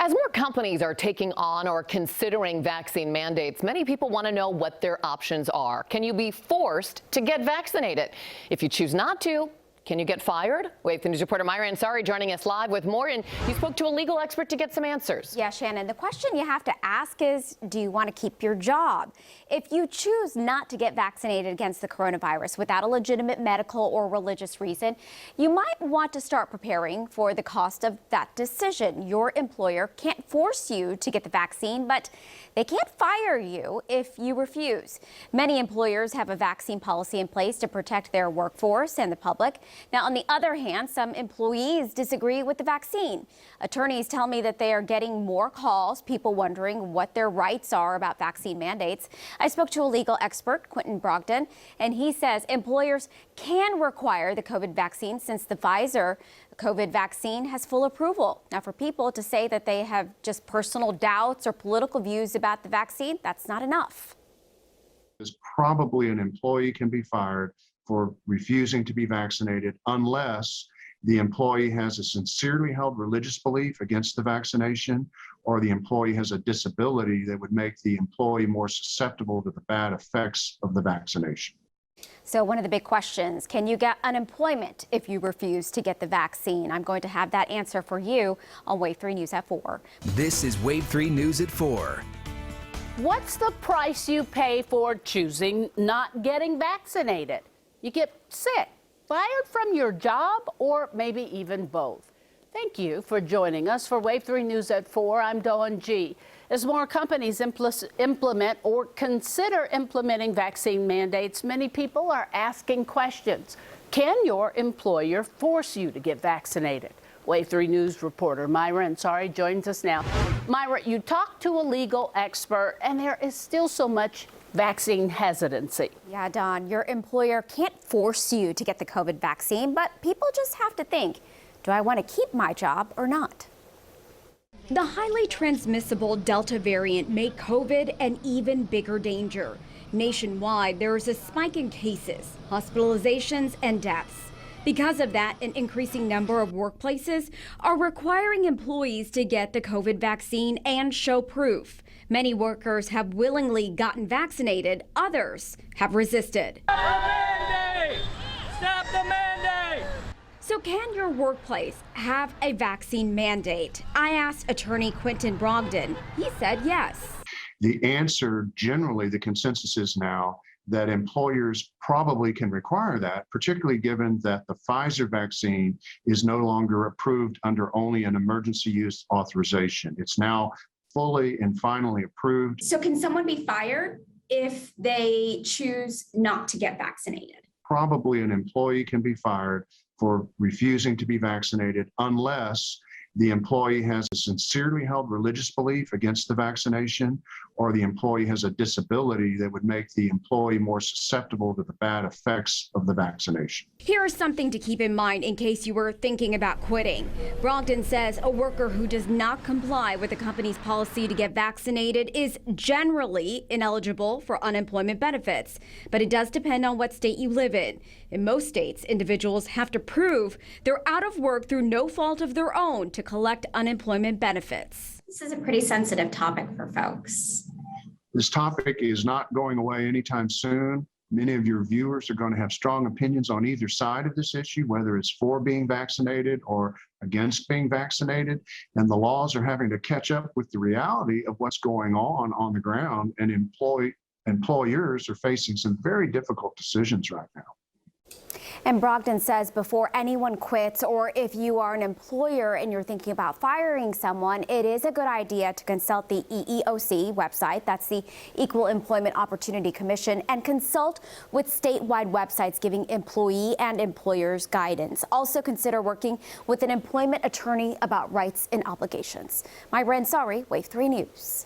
As more companies are taking on or considering vaccine mandates, many people want to know what their options are. Can you be forced to get vaccinated? If you choose not to, can you get fired? WAVE News reporter Myra Ansari joining us live with more. And you spoke to a legal expert to get some answers. Yeah, Shannon, the question you have to ask is, do you want to keep your job? If you choose not to get vaccinated against the coronavirus without a legitimate medical or religious reason, you might want to start preparing for the cost of that decision. Your employer can't force you to get the vaccine, but they can't fire you if you refuse. Many employers have a vaccine policy in place to protect their workforce and the public. Now, on the other hand, some employees disagree with the vaccine. Attorneys tell me that they are getting more calls, people wondering what their rights are about vaccine mandates. I spoke to a legal expert, Quentin Brogdon, and he says employers can require the COVID vaccine since the Pfizer COVID vaccine has full approval. Now, for people to say that they have just personal doubts or political views about the vaccine, that's not enough. Probably an employee can be fired for refusing to be vaccinated unless the employee has a sincerely held religious belief against the vaccination, or the employee has a disability that would make the employee more susceptible to the bad effects of the vaccination. So one of the big questions, can you get unemployment if you refuse to get the vaccine? I'm going to have that answer for you on WAVE 3 News at 4. This is WAVE 3 News at 4. What's the price you pay for choosing not getting vaccinated? You get sick, fired from your job, or maybe even both. Thank you for joining us for WAVE 3 News at 4. I'm Dawn G. As more companies implement or consider implementing vaccine mandates, many people are asking questions. Can your employer force you to get vaccinated? WAVE 3 News reporter Myra Ansari joins us now. Myra, you talked to a legal expert, and there is still so much vaccine hesitancy. Yeah, Dawn, your employer can't force you to get the COVID vaccine, but people just have to think, do I want to keep my job or not? The highly transmissible Delta variant made COVID an even bigger danger. Nationwide, there is a spike in cases, hospitalizations, and deaths. Because of that, an increasing number of workplaces are requiring employees to get the COVID vaccine and show proof. Many workers have willingly gotten vaccinated, others have resisted. Stop the mandate! Stop the mandate! So can your workplace have a vaccine mandate? I asked attorney Quentin Brogdon. He said yes. The answer, generally, the consensus is now that employers probably can require that, particularly given that the Pfizer vaccine is no longer approved under only an emergency use authorization. It's now fully and finally approved. So can someone be fired if they choose not to get vaccinated? Probably an employee can be fired for refusing to be vaccinated unless the employee has a sincerely held religious belief against the vaccination, or the employee has a disability that would make the employee more susceptible to the bad effects of the vaccination. Here is something to keep in mind in case you were thinking about quitting. Brogdon says a worker who does not comply with the company's policy to get vaccinated is generally ineligible for unemployment benefits, but it does depend on what state you live in. In most states, individuals have to prove they're out of work through no fault of their own to collect unemployment benefits. This is a pretty sensitive topic for folks. This topic is not going away anytime soon. Many of your viewers are going to have strong opinions on either side of this issue, whether it's for being vaccinated or against being vaccinated. And the laws are having to catch up with the reality of what's going on the ground. And employers are facing some very difficult decisions right now. And Brogdon says before anyone quits, or if you are an employer and you're thinking about firing someone, it is a good idea to consult the EEOC website, that's the Equal Employment Opportunity Commission, and consult with statewide websites giving employee and employers guidance. Also consider working with an employment attorney about rights and obligations. Myra Ansari, WAVE 3 News.